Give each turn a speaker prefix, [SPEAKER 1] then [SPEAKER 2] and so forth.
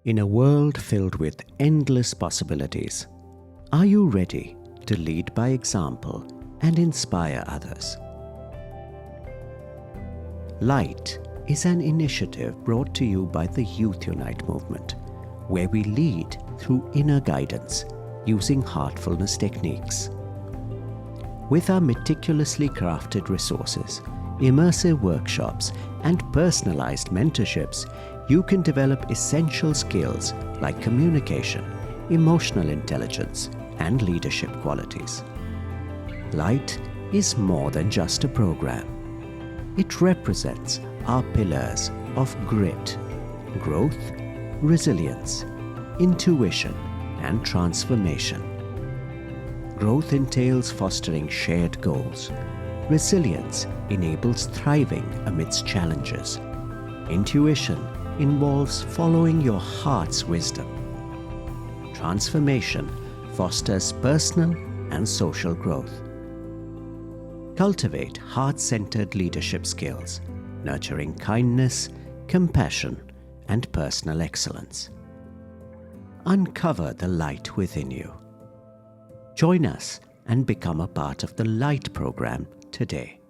[SPEAKER 1] In a world filled with endless possibilities, are you ready to lead by example and inspire others? L.I.G.H.T is an initiative brought to you by the Youth Unite movement, where we lead through inner guidance using heartfulness techniques. With our meticulously crafted resources, immersive workshops, and personalized mentorships, you can develop essential skills like communication, emotional intelligence, and leadership qualities. L.I.G.H.T is more than just a program. It represents our pillars of grit, growth, resilience, intuition, and transformation. Growth entails fostering shared goals. Resilience enables thriving amidst challenges. Intuition involves following your heart's wisdom. Transformation fosters personal and social growth. Cultivate heart-centered leadership skills, nurturing kindness, compassion, and personal excellence. Uncover the light within you. Join us and become a part of the L.I.G.H.T program today.